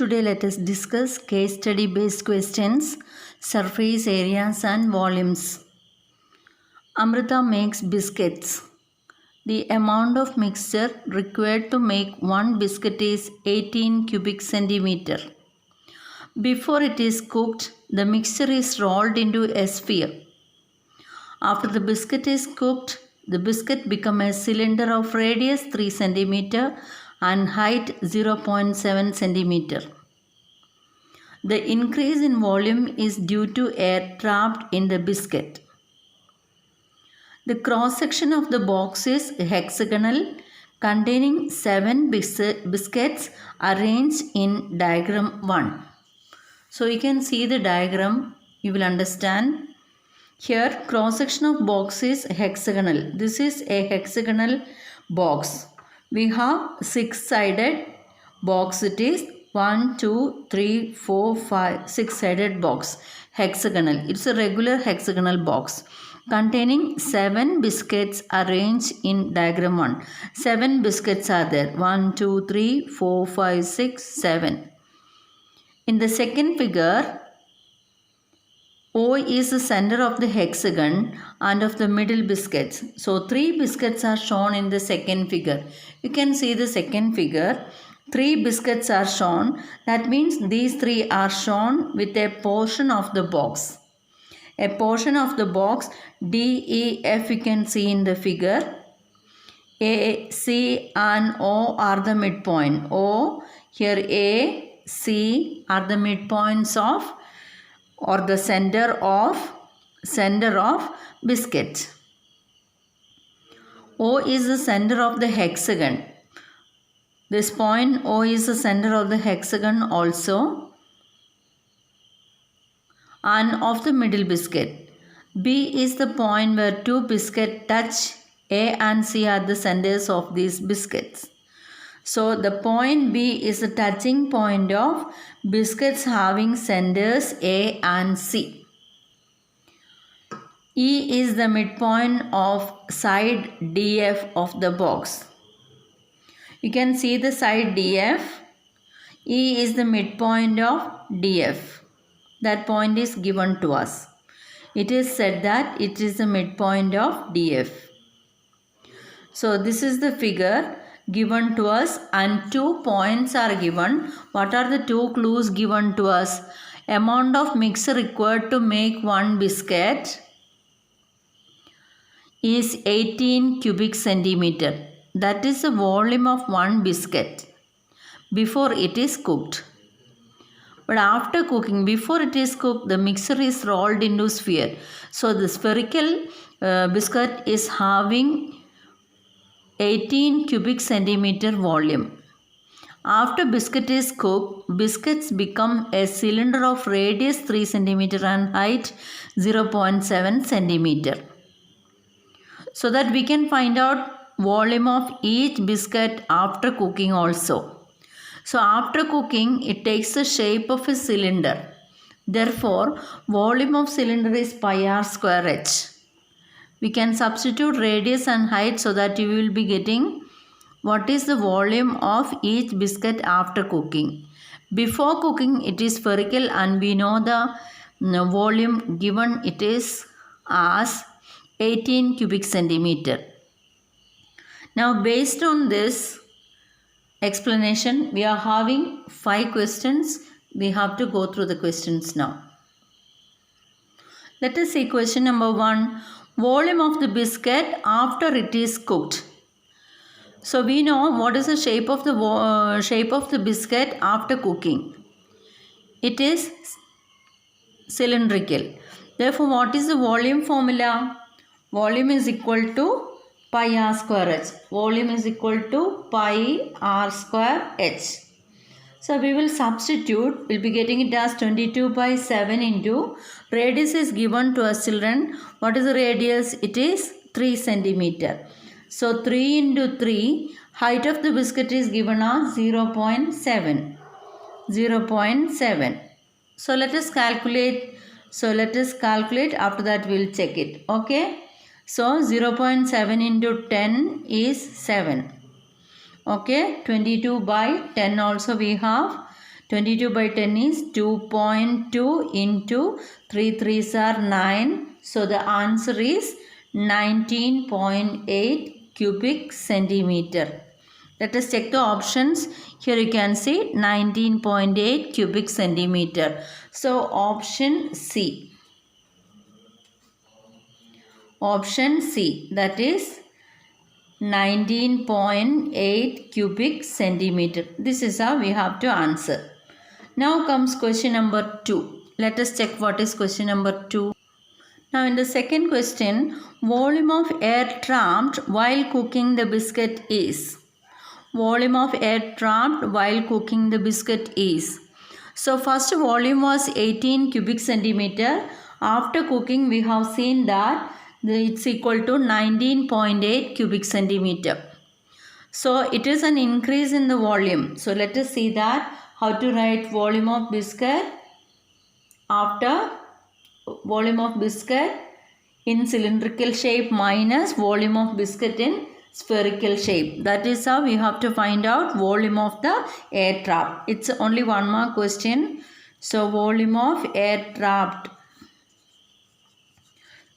Today let us discuss case study based questions, surface areas and volumes. Amrita makes biscuits. The amount of mixture required to make one biscuit is 18 cubic centimeter. Before it is cooked, the mixture is rolled into a sphere. After the biscuit is cooked, the biscuit becomes a cylinder of radius 3 centimeter and height 0.7 centimeter. The increase in volume is due to air trapped in the biscuit. The cross section of the box is hexagonal, containing 7 biscuits arranged in diagram 1. So you can see the diagram, you will understand. Here cross section of box is hexagonal. This is a hexagonal box. We have 6-sided box. It is 1, 2, 3, 4, 5, 6-sided box. Hexagonal. It's a regular hexagonal box containing 7 biscuits arranged in diagram 1. 7 biscuits are there. 1, 2, 3, 4, 5, 6, 7. In the second figure, O is the center of the hexagon and of the middle biscuits. So 3 biscuits are shown in the second figure. You can see the second figure. 3 biscuits are shown. That means these 3 are shown with a portion of the box. A portion of the box D, E, F you can see in the figure. A, C and O are the midpoint. O, here A, C are the midpoints of or the center of biscuit. O is the center of the hexagon. This point O is the center of the hexagon also and of the middle biscuit. B is the point where 2 biscuits touch. A and C are the centers of these biscuits. So the point B is the touching point of biscuits having centers A and C. E is the midpoint of side DF of the box. You can see the side DF. E is the midpoint of DF. That point is given to us. It is said that it is the midpoint of DF. So this is the figure given to us and 2 points are given. What are the 2 clues given to us? Amount of mixture required to make one biscuit is 18 cubic centimeter. That is the volume of one biscuit before it is cooked. But after cooking, before it is cooked, the mixture is rolled into sphere. So the spherical biscuit is having 18 cubic centimeter volume. After biscuit is cooked, biscuits become a cylinder of radius 3 centimeter and height 0.7 centimeter. So that we can find out volume of each biscuit after cooking also. So after cooking, it takes the shape of a cylinder. Therefore, volume of cylinder is pi r square h. We can substitute radius and height so that you will be getting what is the volume of each biscuit after cooking. Before cooking, it is spherical and we know the volume given it is as 18 cubic centimeter. Now based on this explanation, we are having 5 questions. We have to go through the questions now. Let us see question number 1. Volume of the biscuit after it is cooked. So we know what is the shape of the biscuit after cooking. It is cylindrical. Therefore, what is the volume formula? Volume is equal to pi r square h. Volume is equal to pi r square h. So we will substitute. We'll be getting it as 22 by 7 into radius is given to us children. What is the radius? It is 3 centimeter. So 3 into 3. Height of the biscuit is given as 0.7. 0.7. So let us calculate. After that we will check it. Okay. So 0.7 into 10 is 7. Okay, 22 by 10 also we have 22 by 10 is 2.2 into 3 3s are 9. So the answer is 19.8 cubic centimeter. Let us check the options. Here you can see 19.8 cubic centimeter. So option C. Option C, that is 19.8 cubic centimeter. This is how we have to answer. Now comes question number 2. Let us check what is question number 2. Now in the second question, volume of air trapped while cooking the biscuit is. Volume of air trapped while cooking the biscuit is. So first volume was 18 cubic centimeter. After cooking we have seen that it's equal to 19.8 cubic centimeter. So it is an increase in the volume. So let us see that how to write volume of biscuit after volume of biscuit in cylindrical shape minus volume of biscuit in spherical shape. That is how we have to find out volume of the air trap. It's only one more question. So volume of air trapped.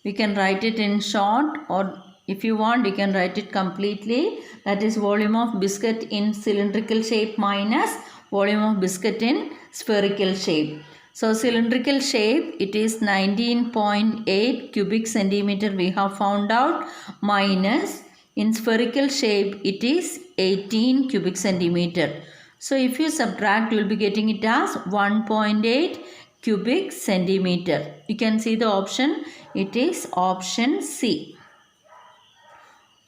We can write it in short, or if you want you can write it completely. That is volume of biscuit in cylindrical shape minus volume of biscuit in spherical shape. So cylindrical shape it is 19.8 cubic centimeter we have found out, minus in spherical shape it is 18 cubic centimeter. So if you subtract you will be getting it as 1.8 cubic centimeter. You can see the option. It is option C.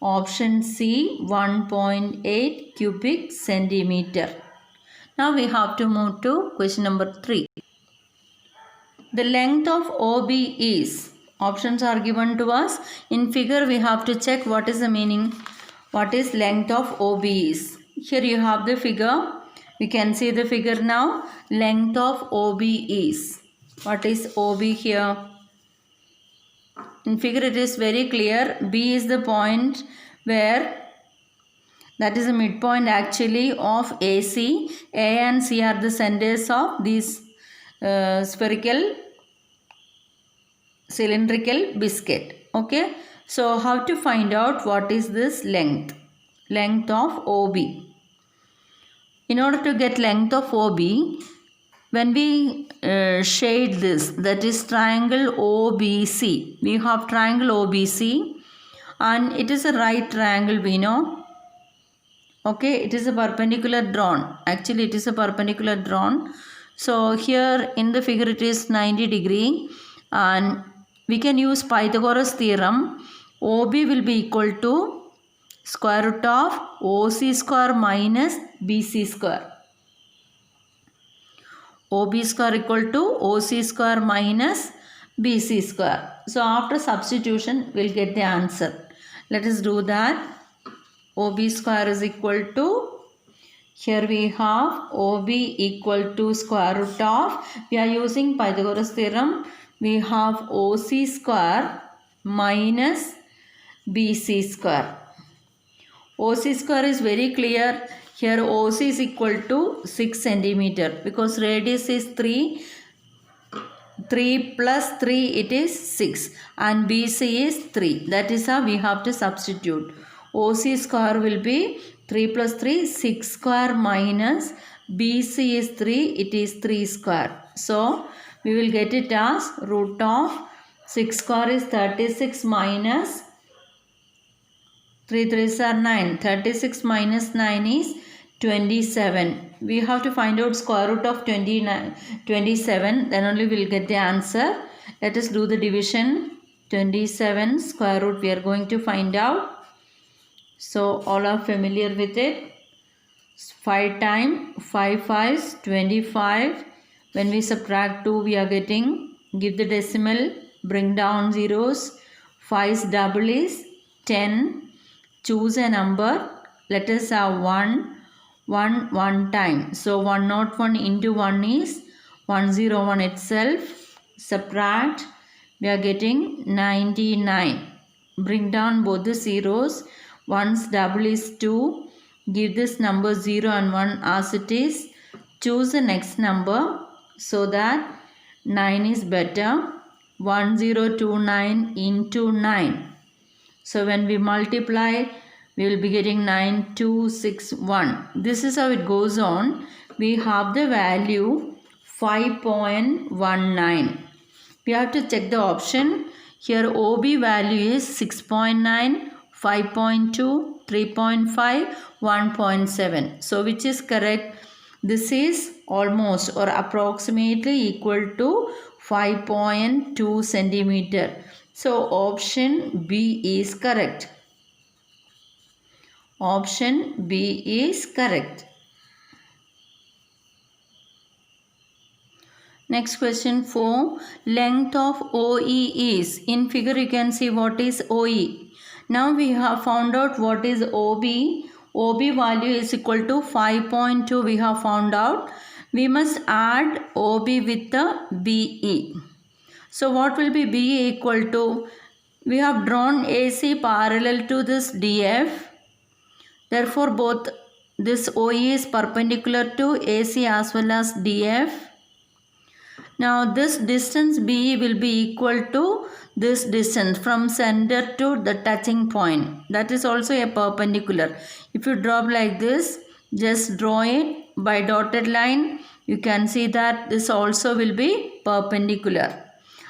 Option C, 1.8 cubic centimeter. Now we have to move to question number 3. The length of OB is. Options are given to us. In figure we have to check what is the meaning. What is length of OB is. Here you have the figure. We can see the figure now. Length of OB is. What is OB here? In figure it is very clear. B is the point where, that is the midpoint actually of AC. A and C are the centers of this spherical cylindrical biscuit. Okay. So how to find out what is this length? Length of OB. In order to get length of OB, when we shade this, that is triangle OBC. We have triangle OBC and it is a right triangle we know. Okay, it is a perpendicular drawn. Actually it is a perpendicular drawn. So here in the figure it is 90 degree and we can use Pythagoras theorem. OB will be equal to square root of OC square minus BC square. OB square equal to OC square minus BC square. So after substitution we will get the answer. Let us do that. OB square is equal to, here we have OB equal to square root of, we are using Pythagoras theorem, we have OC square minus BC square. OC square is very clear. Here OC is equal to 6 centimeter because radius is 3. 3 plus 3 it is 6 and BC is 3. That is how we have to substitute. OC square will be 3 plus 3, 6 square minus BC is 3, it is 3 square. So we will get it as root of 6 square is 36 minus 3 3s are 9. 36 minus 9 is 27. We have to find out square root of 27. Then only we will get the answer. Let us do the division. 27 square root we are going to find out. So all are familiar with it. 5 times 5 5s 25. When we subtract 2 we are getting, give the decimal, bring down zeros. 5's double is 10. Choose a number. Let us have 1 time. So 101 into 1 is 101 itself. Subtract. We are getting 99. Bring down both the zeros. 1's double is 2. Give this number 0 and 1 as it is. choose the next number so that 9 is better. 1029 into 9. So when we multiply, we will be getting 9261. This is how it goes on. We have the value 5.19. We have to check the option. Here OB value is 6.9, 5.2, 3.5, 1.7. So which is correct? This is almost or approximately equal to 5.2 centimeter. So option B is correct. Option B is correct. Next question 4. Length of OE is. In figure you can see what is OE. Now we have found out what is OB. OB value is equal to 5.2 we have found out. We must add OB with the BE. So what will be BE equal to? We have drawn AC parallel to this DF. Therefore both this OE is perpendicular to AC as well as DF. Now this distance BE will be equal to this distance from center to the touching point. That is also a perpendicular. If you draw like this, just draw it by dotted line. You can see that this also will be perpendicular.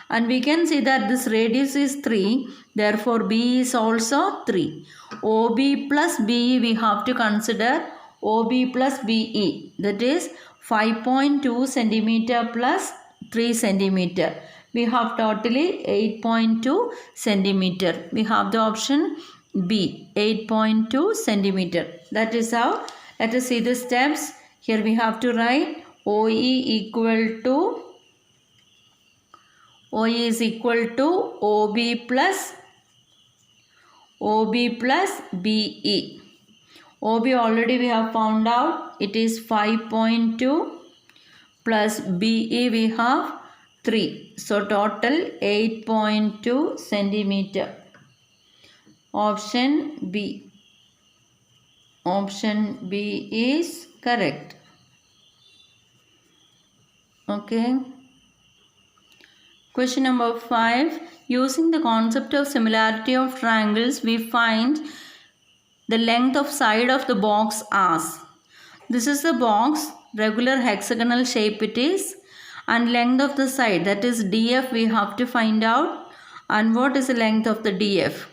And we can see that this radius is 3. Therefore B is also 3. OB plus BE we have to consider OB plus BE. That is 5.2 centimeter plus 3 centimeter. We have totally 8.2 centimeter. We have the option B, 8.2 centimeter. That is how. Let us see the steps. Here we have to write OE equal to OB plus BE. OB already we have found out. It is 5.2 plus BE we have 3. So total 8.2 centimeter. Option B. Option B is correct. Okay. Question number 5. Using the concept of similarity of triangles, we find the length of side of the box as. This is the box, regular hexagonal shape it is, and length of the side, that is DF, we have to find out. And what is the length of the DF?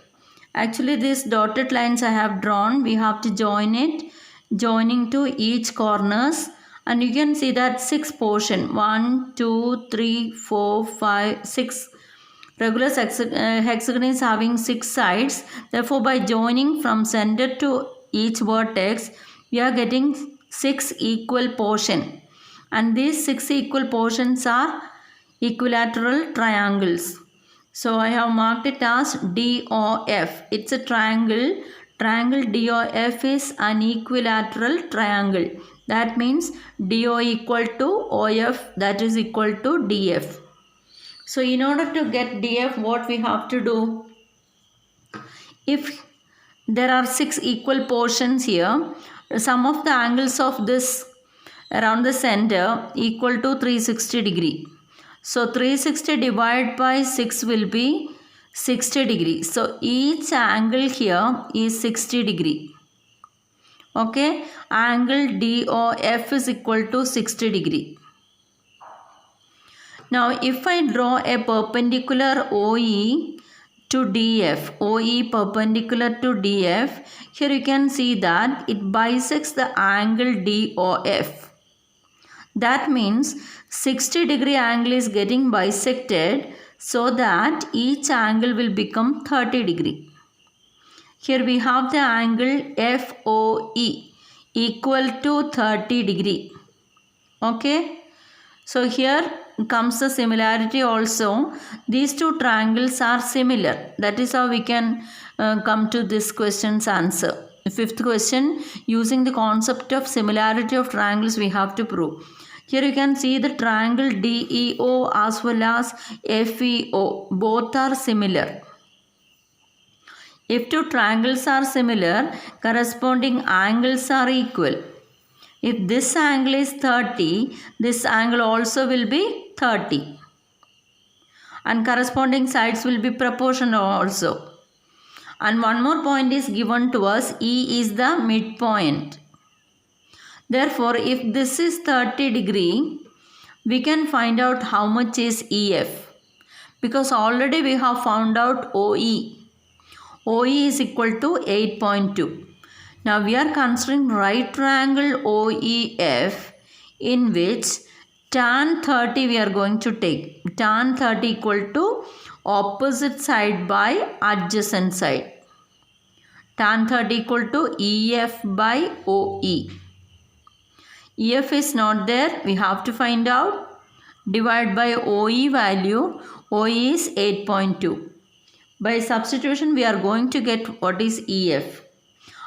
Actually these dotted lines I have drawn, we have to join it, joining to each corners. And you can see that 6 portion, 1, 2, 3, 4, 5, 6. Regular hexagon is having 6 sides. Therefore by joining from center to each vertex, we are getting 6 equal portion. And these 6 equal portions are equilateral triangles. So I have marked it as DOF. It's a triangle. Triangle DOF is an equilateral triangle. That means DO equal to OF, that is equal to DF. So in order to get DF, what we have to do? If there are 6 equal portions here, sum of the angles of this around the center equal to 360 degree. So 360 divided by 6 will be 60 degree. So each angle here is 60 degree. Okay, angle DOF is equal to 60 degree. Now if I draw a perpendicular OE to DF, OE perpendicular to DF, here you can see that it bisects the angle DOF. That means 60 degree angle is getting bisected so that each angle will become 30 degree. Here we have the angle FOE equal to 30 degree. Okay. So here comes the similarity also. These two triangles are similar. That is how we can come to this question's answer. The 5th question, using the concept of similarity of triangles we have to prove. Here you can see the triangle DEO as well as FEO. Both are similar. If two triangles are similar, corresponding angles are equal. If this angle is 30, this angle also will be 30. And corresponding sides will be proportional also. And one more point is given to us, E is the midpoint. Therefore, if this is 30 degree, we can find out how much is EF. Because already we have found out OE. OE is equal to 8.2. Now we are considering right triangle OEF, in which tan 30 we are going to take. Tan 30 equal to opposite side by adjacent side. Tan 30 equal to EF by OE. EF is not there, we have to find out. Divide by OE value, OE is 8.2. By substitution we are going to get what is EF.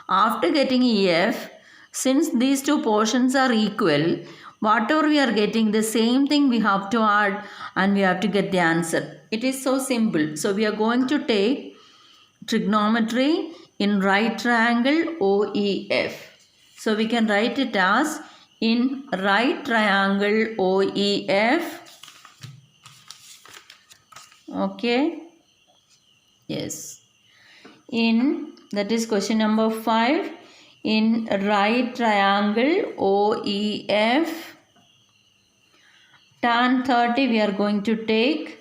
After getting EF, since these two portions are equal, whatever we are getting, the same thing we have to add and we have to get the answer. It is so simple. So we are going to take trigonometry in right triangle OEF. So we can write it as in right triangle OEF. Okay. Yes. That is question number 5. In right triangle OEF, tan 30 we are going to take.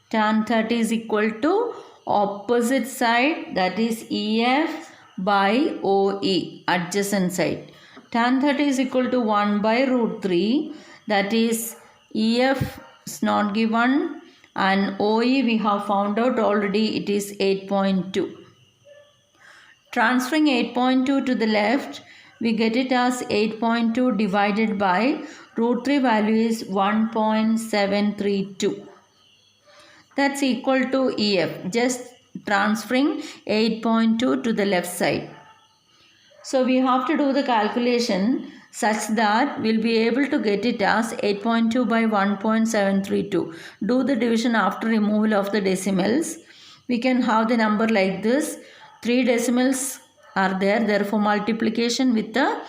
Tan 30 is equal to opposite side, that is EF by OE, adjacent side. Tan 30 is equal to 1 by root 3, that is EF is not given, and OE we have found out already, it is 8.2. Transferring 8.2 to the left, we get it as 8.2 divided by root 3 value is 1.732. That's equal to EF. Just transferring 8.2 to the left side. So we have to do the calculation such that we'll be able to get it as 8.2 by 1.732. Do the division after removal of the decimals. We can have the number like this. 3 decimals are there, therefore multiplication with the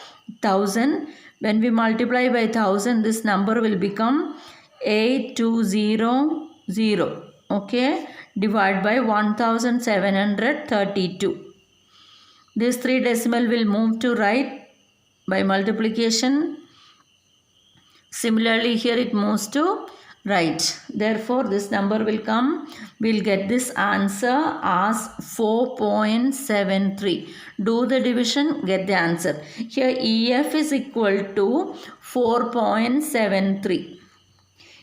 1000. When we multiply by 1000, this number will become 8200. Okay, divide by 1732. This 3 decimal will move to right by multiplication. Similarly, here it moves to right. Therefore, this number will come. We'll get this answer as 4.73. Do the division, get the answer. Here EF is equal to 4.73.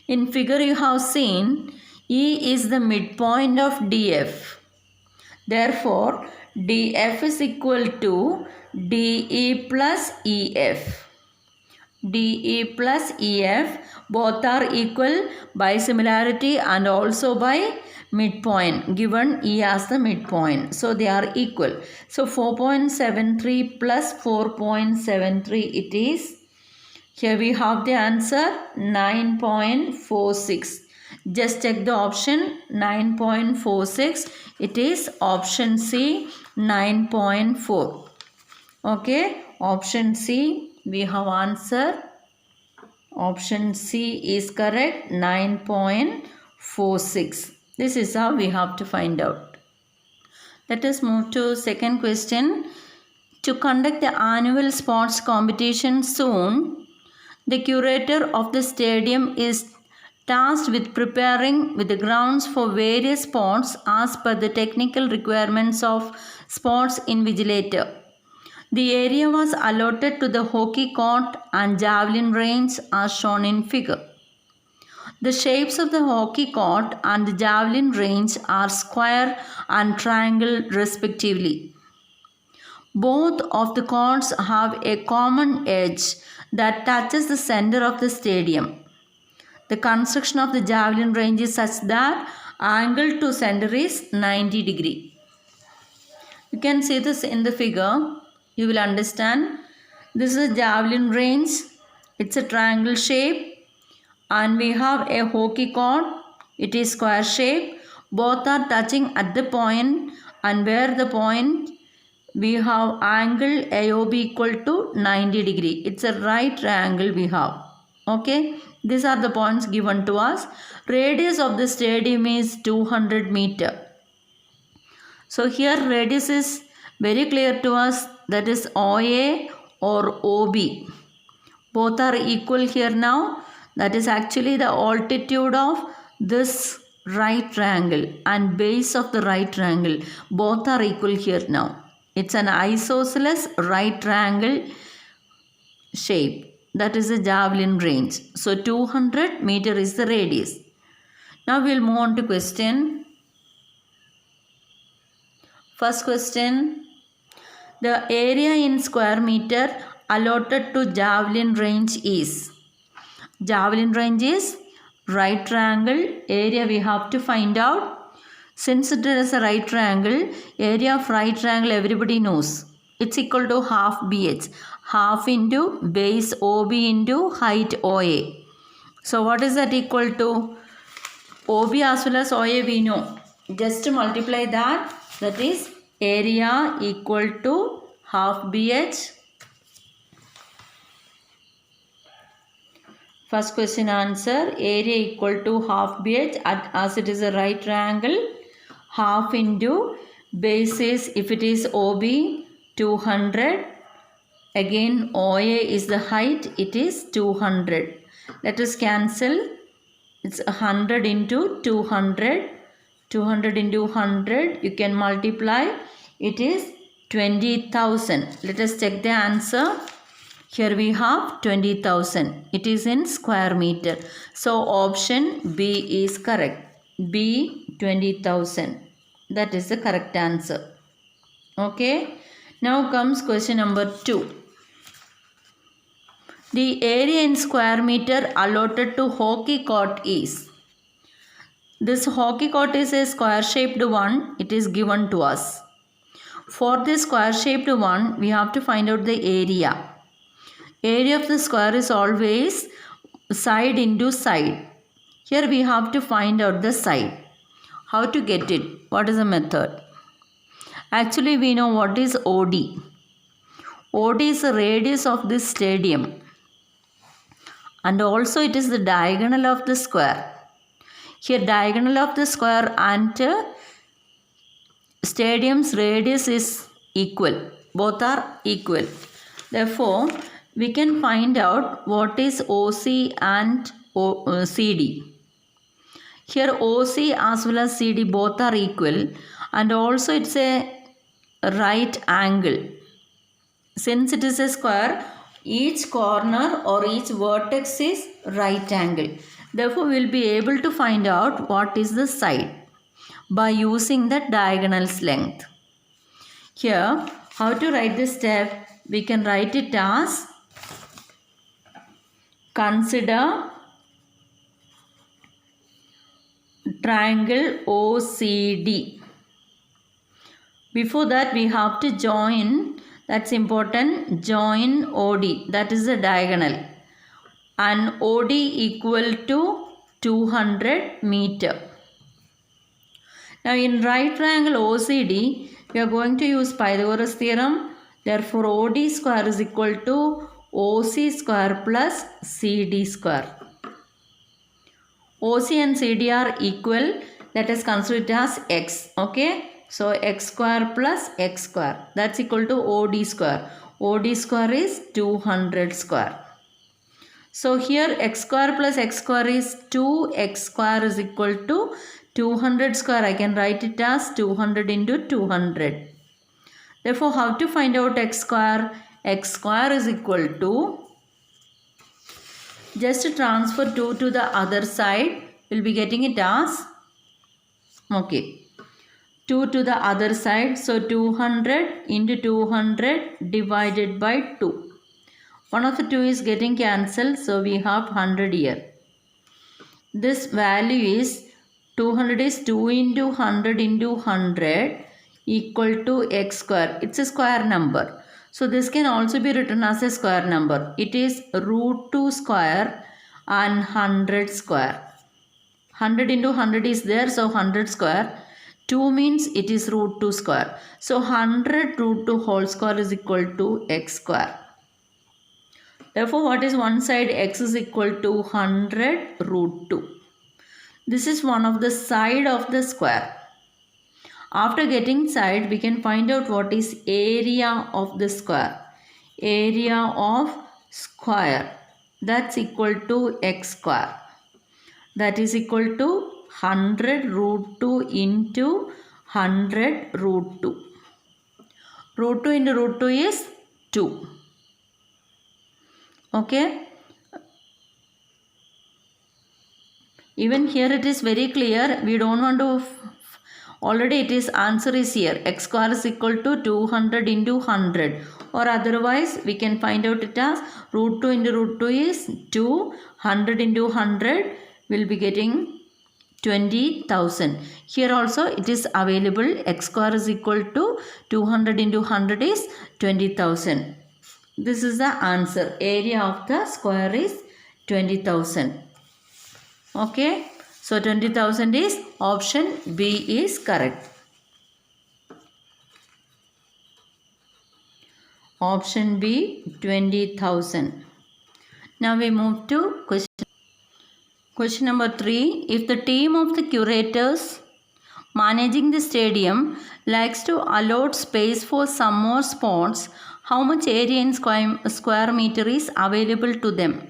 In figure you have seen, E is the midpoint of DF. Therefore, DF is equal to DE plus EF. DE plus EF both are equal by similarity and also by midpoint, given E as the midpoint. So they are equal. So 4.73 plus 4.73 it is. Here we have the answer 9.46. Just check the option 9.46. It is option C, 9.4. Okay, option C we have answer. Option C is correct, 9.46. This is how we have to find out. Let us move to second question. To conduct the annual sports competition soon, the curator of the stadium is tasked with preparing with the grounds for various sports as per the technical requirements of sports invigilator. The area was allotted to the hockey court and javelin range as shown in figure. The shapes of the hockey court and the javelin range are square and triangle respectively. Both of the courts have a common edge that touches the center of the stadium. The construction of the javelin range is such that angle to center is 90 degree. You can see this in the figure. You will understand. This is a javelin range. It's a triangle shape. And we have a hockey court. It is square shape. Both are touching at the point, and where the point we have angle AOB equal to 90 degree. It's a right triangle we have. Okay, these are the points given to us. Radius of the stadium is 200 meter. So here radius is very clear to us, that is OA or OB. Both are equal here now. That is actually the altitude of this right triangle and base of the right triangle. Both are equal here now. It's an isosceles right triangle shape. That is a javelin range. So 200 meter is the radius. Now we'll move on to question. First question. The area in square meter allotted to javelin range is. Javelin range is right triangle. Area we have to find out. Since it is a right triangle, area of right triangle everybody knows. It's equal to half BH. Half into base OB into height OA. So what is that equal to? OB as well as OA we know. Just multiply that. That is area equal to half BH. First question answer, area equal to half BH as it is a right triangle. Half into base is, if it is OB, 200. Again OA is the height, it is 200. Let us cancel. It's 100 into 200. 200 into 100. You can multiply. It is 20,000. Let us check the answer. Here we have 20,000. It is in square meter. So option B is correct. B 20,000. That is the correct answer. Okay. Now comes question number 2. The area in square meter allotted to hockey court is. This hockey court is a square shaped one. It is given to us. For this square shaped one, we have to find out the area. Area of the square is always side into side. Here we have to find out the side. How to get it? What is the method? Actually we know what is OD. OD is the radius of this stadium. And also it is the diagonal of the square. Here diagonal of the square and stadium's radius is equal. Both are equal. Therefore, we can find out what is OC and CD. Here OC as well as CD both are equal, and also it's a right angle. Since it is a square, each corner or each vertex is right angle. Therefore, we will be able to find out what is the side by using the diagonal's length. Here, how to write this step? We can write it as, consider triangle OCD. Before that we have to join, that's important, join OD, that is the diagonal, and OD equal to 200 meter. Now in right triangle OCD, we are going to use Pythagoras theorem. Therefore OD square is equal to OC square plus CD square. OC and CD are equal. Let us consider it as x. Okay. So x square plus x square. That's equal to OD square. OD square is 200 square. So here x square plus x square is 2x square is equal to 200 square. I can write it as 200 into 200. Therefore, how to find out x square? X square is equal to, just transfer 2 to the other side. We'll be getting it as, okay, 2 to the other side. So 200 into 200 divided by 2. One of the 2 is getting cancelled. So we have 100 here. This value is 200 is 2 into 100 into 100 equal to x square. It's a square number. So this can also be written as a square number. It is root 2 square and 100 square. 100 into 100 is there. So 100 square. 2 means it is root 2 square. So 100 root 2 whole square is equal to x square. Therefore, what is one side? X is equal to 100 root 2. This is one of the side of the square. After getting side, we can find out what is area of the square. Area of square, that's equal to x square. That is equal to 100 root 2 into 100 root 2. Root 2 into root 2 is 2. Okay. Even here it is very clear. We don't want to... Already it is answer is here. X square is equal to 200 into 100. Or otherwise we can find out it as root 2 into root 2 is 2. 100 into 100 will be getting 20,000. Here also it is available. X square is equal to 200 into 100 is 20,000. This is the answer. Area of the square is 20,000. Okay. So 20,000 is option B is correct. Option B, 20,000. Now we move to question number 3. If the team of the curators managing the stadium likes to allot space for some more spots, how much area in square meter is available to them?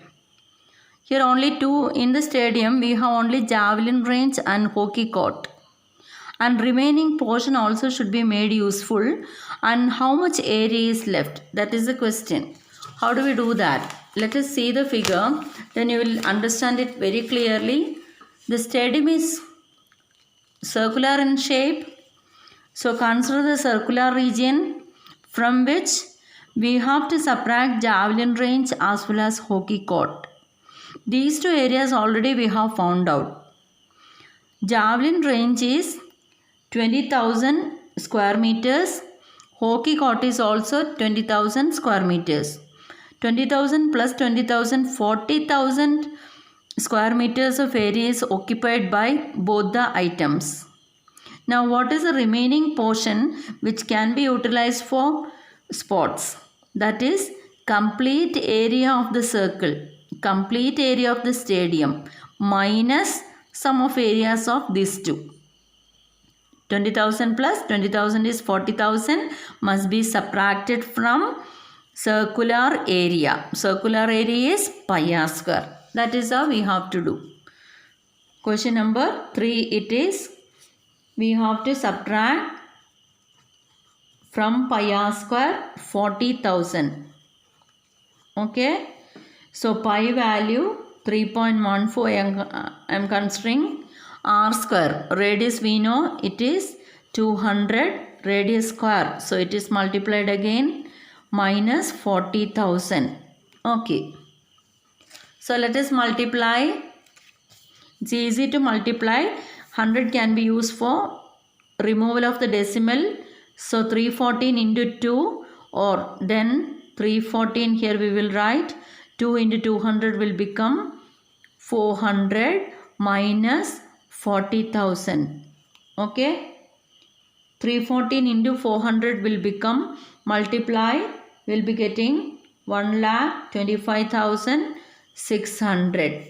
Here only two in the stadium. We have only javelin range and hockey court. And remaining portion also should be made useful. And how much area is left? That is the question. How do we do that? Let us see the figure. Then you will understand it very clearly. The stadium is circular in shape. So consider the circular region from which we have to subtract javelin range as well as hockey court. These two areas already we have found out. Javelin range is 20,000 square meters. Hockey court is also 20,000 square meters. 20,000 plus 20,000, 40,000 square meters of area is occupied by both the items. Now what is the remaining portion which can be utilized for spots? That is complete area of the circle, complete area of the stadium minus sum of areas of these two. 20,000 plus 20,000 is 40,000 must be subtracted from circular area. Circular area is pi r square. That is how we have to do. Question number 3 it is, we have to subtract from pi r square 40,000. Okay. So pi value 3.14 I am considering. R square, radius we know it is 200 radius square. So it is multiplied again minus 40,000. Okay. So let us multiply. It's easy to multiply. 100 can be used for removal of the decimal. So 314 into 2 or then 314 here we will write. 2 into 200 will become 400 minus 40,000. Okay. 314 into 400 will become, multiply, will be getting 1,25,600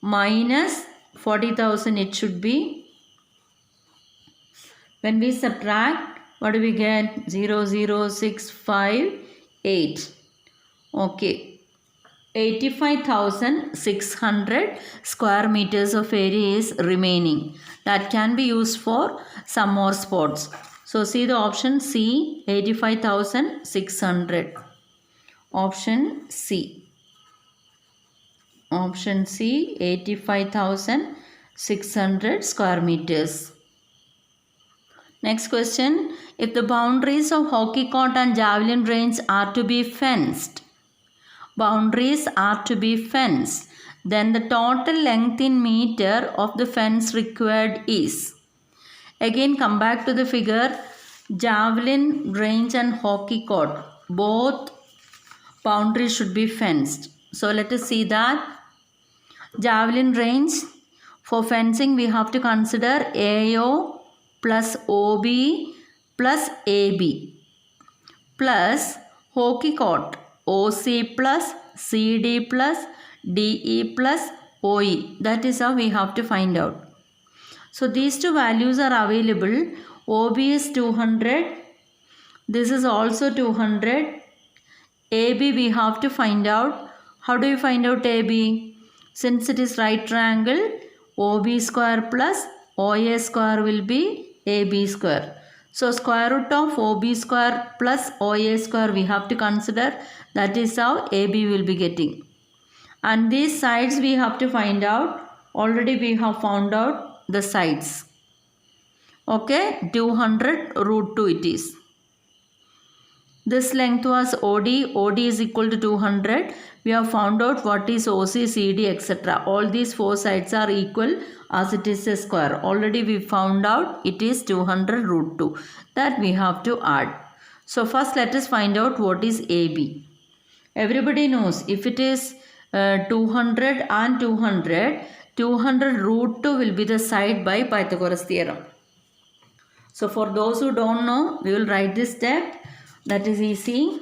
minus 40,000 it should be. When we subtract, what do we get? 00658. Okay. 85,600 square meters of area is remaining. That can be used for some more spots. So see the option C, 85,600. Option C. Option C, 85,600 square meters. Next question. If the boundaries of hockey court and javelin range are to be fenced, then the total length in meter of the fence required is. Again come back to the figure. Javelin range and hockey court, both boundaries should be fenced. So let us see that. Javelin range, for fencing we have to consider AO plus OB plus AB plus hockey court OC plus CD plus DE plus OE. That is how we have to find out. So these two values are available. OB is 200. This is also 200. AB we have to find out. How do you find out AB? Since it is right triangle, OB square plus OA square will be AB square. So square root of OB square plus OA square we have to consider. That is how AB will be getting. And these sides we have to find out. Already we have found out the sides. Okay, 200 root 2 it is. This length was OD. OD is equal to 200. We have found out what is OC, CD, etc. All these four sides are equal as it is a square. Already we found out it is 200 root 2. That we have to add. So first let us find out what is AB. Everybody knows if it is 200 and 200, 200 root 2 will be the side by Pythagoras theorem. So for those who don't know, we will write this step. That is easy.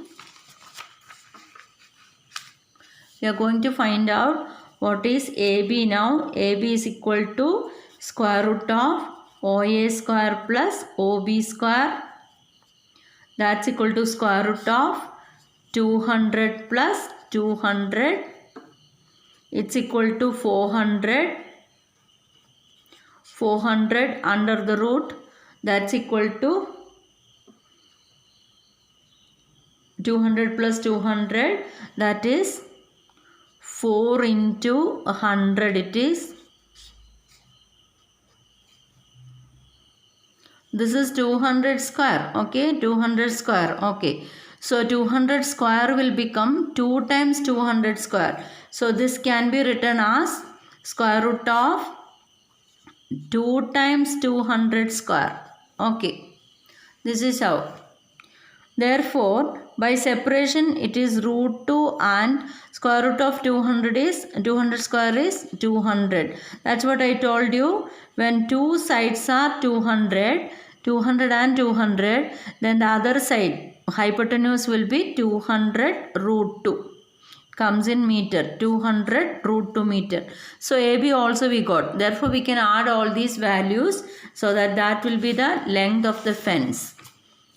We are going to find out what is AB now. AB is equal to square root of OA square plus OB square. That's equal to square root of 200 plus 200. It's equal to 400. 400 under the root. That's equal to 200 plus 200. That is 4 into 100 it is. This is 200 square. Okay, 200 square. Okay. So 200 square will become 2 times 200 square. So this can be written as square root of 2 times 200 square. Okay. This is how. Therefore, by separation it is root 2 and square root of 200 is 200 square is 200. That's what I told you. When two sides are 200, 200 and 200, then the other side hypotenuse will be 200 root 2. Comes in meter, 200 root 2 meter. So AB also we got. Therefore, we can add all these values so that will be the length of the fence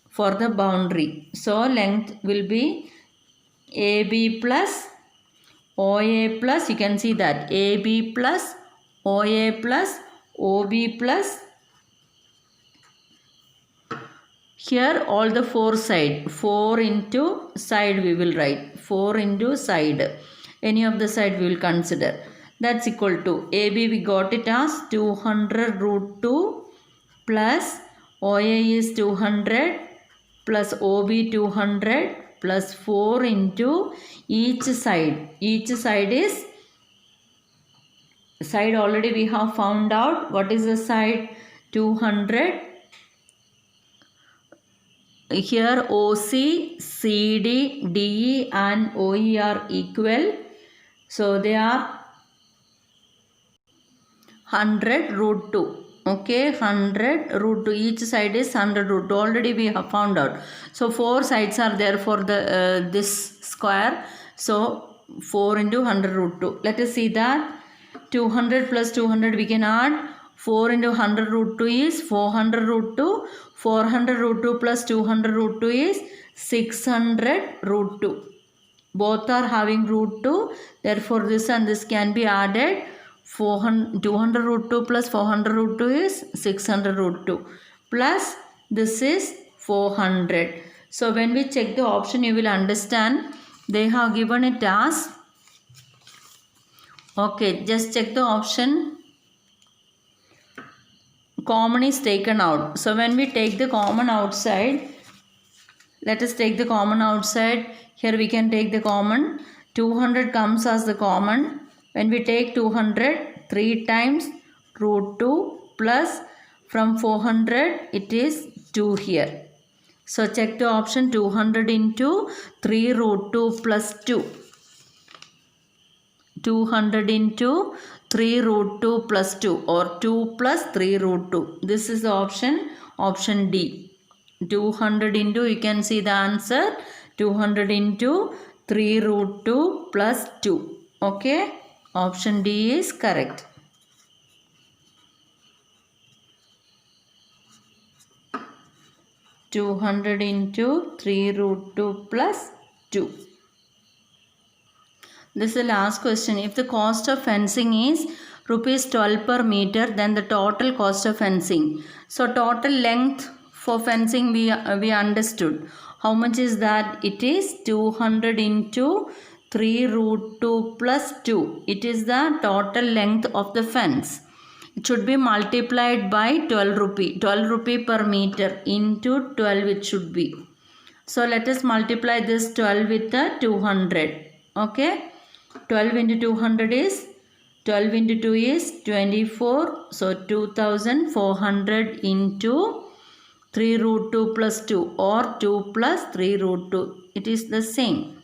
for the boundary. So length will be AB plus OA plus, you can see that AB plus OA plus OB plus, here all the four side, 4 into side we will write, 4 into side, any of the side we will consider. That's equal to AB we got it as 200 root 2 plus OA is 200 plus OB 200 plus 4 into each side. Each side is, side already we have found out. What is the side? 200. Here OC, CD, DE and OE are equal. So they are 100 root 2. Okay, 100 root 2. Each side is 100 root 2. Already we have found out. So 4 sides are there for the this square. So 4 into 100 root 2. Let us see that. 200 plus 200 we can add. 4 into 100 root 2 is 400 root 2. 400 root 2 plus 200 root 2 is 600 root 2. Both are having root 2. Therefore this and this can be added. 200 root 2 plus 400 root 2 is 600 root 2 plus this is 400. So when we check the option you will understand they have given it as, okay, just check the option, common is taken out. So when we take the common outside, let us take the common outside. Here we can take the common. 200 comes as the common. When we take 200, 3 times root 2 plus from 400 it is 2 here. So check the option, 200 into 3 root 2 plus 2. 200 into 3 root 2 plus 2 or 2 plus 3 root 2. This is the option D. 200 into, you can see the answer, 200 into 3 root 2 plus 2. Okay, option D is correct. (200 into 3 root 2 plus 2). This is the last question. If the cost of fencing is rupees 12 per meter, then the total cost of fencing. So total length for fencing we understood. How much is that? It is 200 into 3 root 2 plus 2. It is the total length of the fence. It should be multiplied by 12 rupee. 12 rupee per meter into 12 it should be. So let us multiply this 12 with the 200. Okay. 12 into 200 is 12 into 2 is 24. So 2400 into 3 root 2 plus 2 or 2 plus 3 root 2. It is the same.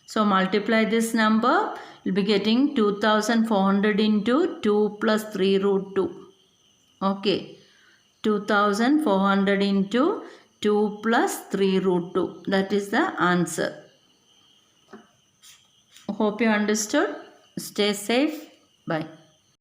So multiply this number. You'll be getting 2400 into 2 plus 3 root 2. Okay. 2400 into 2 plus 3 root 2. That is the answer. Hope you understood. Stay safe. Bye.